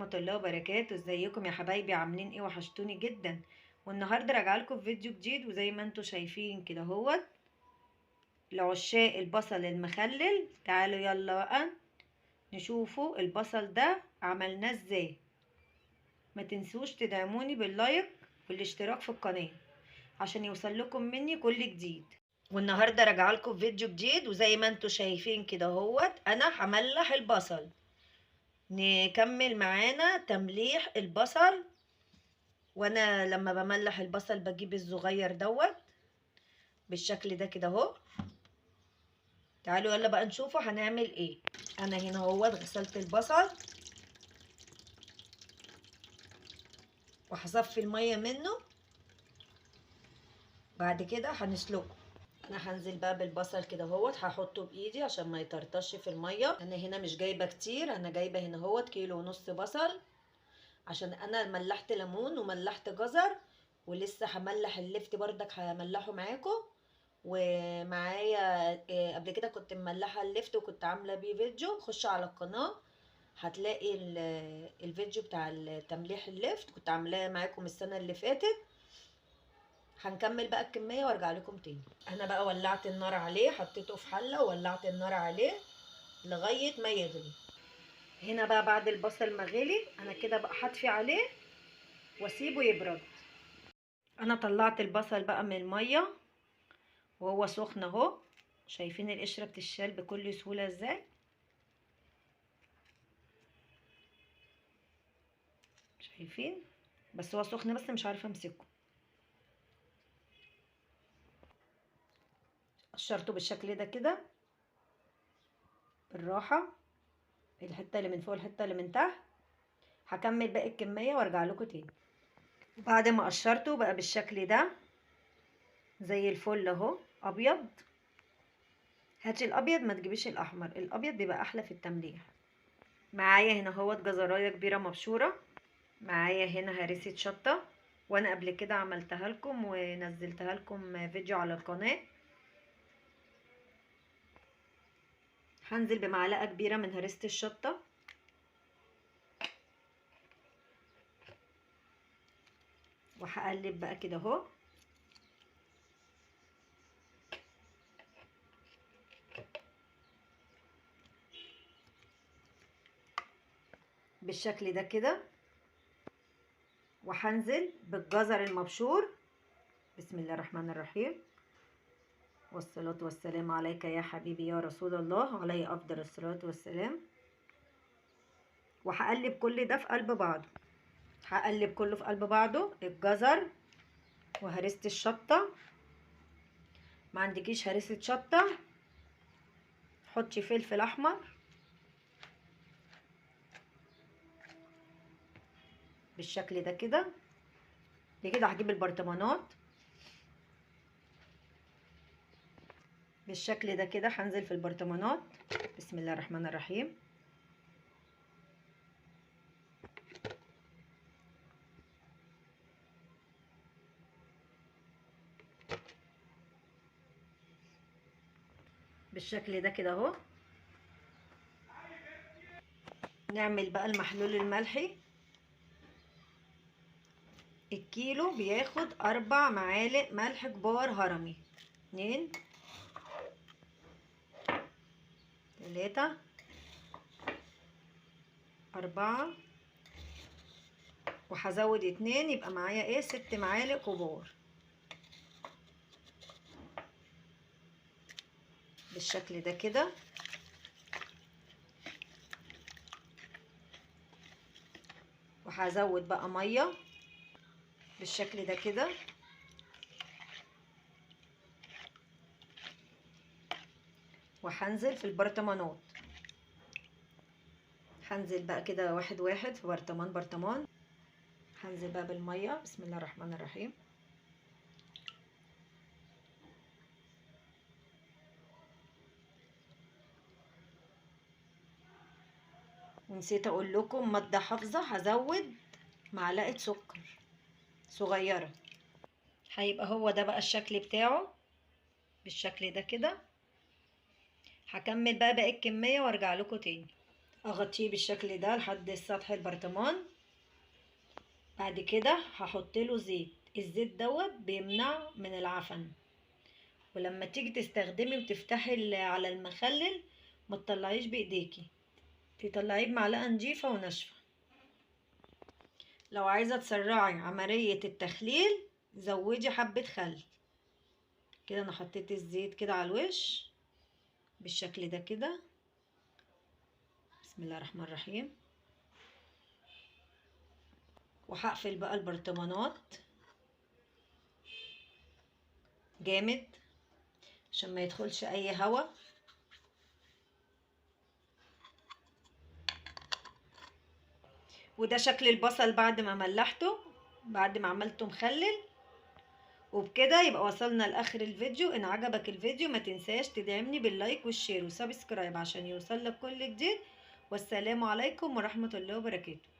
ورحمة الله وبركاته. ازيكم يا حبايبي؟ عاملين ايه؟ وحشتوني جدا. والنهارده راجعه لكم فيديو جديد، وزي ما انتم شايفين كده اهوت لعشاق البصل المخلل. تعالوا يلا بقى نشوفوا البصل ده عملناه ازاي. ما تنسوش تدعموني باللايك والاشتراك في القناة عشان يوصل لكم مني كل جديد. والنهارده راجعه لكم فيديو جديد، وزي ما انتم شايفين كده اهوت انا هملح البصل. نكمل معانا تمليح البصل. وانا لما بملح البصل بجيب الصغير دوت بالشكل ده كده اهو. تعالوا يلا بقى نشوفوا هنعمل ايه. انا هنا اهوت غسلت البصل وهصفي الميه منه. بعد كده هنسلقه. انا هنزل بقى بالبصل كده اهوت، هحطه بايدي عشان ما يطرطش في الميه. انا هنا مش جايبه كتير، انا جايبه هنا اهوت 1.5 كيلو بصل، عشان انا ملحت ليمون وملحت جزر، ولسه هملح اللفت بردك هملحه معاكم. ومعايا قبل كده كنت مملحه اللفت وكنت عامله بيه فيديو، خش على القناه هتلاقي الفيديو بتاع تمليح اللفت، كنت عاملاه معاكم السنه اللي فاتت. هنكمل بقى الكميه وارجع لكم تاني. انا بقى ولعت النار عليه، حطيته في حله وولعت النار عليه لغايه ما يغلي. هنا بقى بعد البصل ما غلي انا كده بقى هطفي عليه واسيبه يبرد. انا طلعت البصل بقى من الميه وهو سخن اهو. شايفين القشره بتشال بكل سهوله ازاي؟ شايفين؟ بس هو سخن، بس مش عارفه امسكه. قشرته بالشكل ده كده بالراحه، الحته اللي من فوق الحته اللي من تحت. هكمل باقي الكميه وارجع لكم تاني. بعد ما قشرته بقى بالشكل ده زي الفل اهو، ابيض. هاتي الابيض ما تجيبيش الاحمر، الابيض بيبقى احلى في التمليح. معايا هنا اهوت جزرايه كبيره مبشوره. معايا هنا هريسه شطه، وانا قبل كده عملتها لكم ونزلتها لكم فيديو على القناه. هنزل بمعلقه كبيره من هريسه الشطه، وهقلب بقى كده اهو. بالشكل ده كده. وهنزل بالجزر المبشور. بسم الله الرحمن الرحيم، والصلاة والسلام عليك يا حبيبي يا رسول الله، عليه أفضل الصلاة والسلام. وهقلب كل ده في قلب بعضه. هقلب كله في قلب بعضه، الجزر وهرسة الشطة. ما عندكيش هرسة شطة حطي فلفل أحمر. بالشكل ده كده. كده هجيب البرطمانات بالشكل ده كده، هنزل في البرطمانات. بسم الله الرحمن الرحيم. بالشكل ده كده اهو. نعمل بقى المحلول الملحي. الكيلو بياخد 4 معالق ملح كبار هرمي. 2 3 4، وهزود 2 يبقى معايا ايه 6 معالق كبار. بالشكل ده كده. وهزود بقى ميه بالشكل ده كده. وهنزل في البرطمانات. هنزل بقى كده واحد واحد في برطمان برطمان. هنزل بقى بالميه. بسم الله الرحمن الرحيم. ونسيت اقول لكم مادة حافظة، هزود معلقة سكر صغيرة. هيبقى هو ده بقى الشكل بتاعه بالشكل ده كده. هكمل بقى باقي الكمية وارجع لكم تاني. اغطيه بالشكل ده لحد سطح البرطمان. بعد كده هحط له زيت. الزيت دوت بيمنع من العفن، ولما تيجي تستخدمي وتفتحي على المخلل ما تطلعيش بايديكي، تطلعيه بمعلقه نضيفه وناشفه. لو عايزه تسرعي عمليه التخليل زودي حبه خل. كده انا حطيت الزيت كده على الوش بالشكل ده كده. بسم الله الرحمن الرحيم. وهقفل بقى البرطمانات جامد عشان ما يدخلش اي هوا. وده شكل البصل بعد ما ملحته، بعد ما عملته مخلل. وبكده يبقى وصلنا لاخر الفيديو. ان عجبك الفيديو ما تنساش تدعمني باللايك والشير وسبسكرايب عشان يوصلك كل جديد. والسلام عليكم ورحمة الله وبركاته.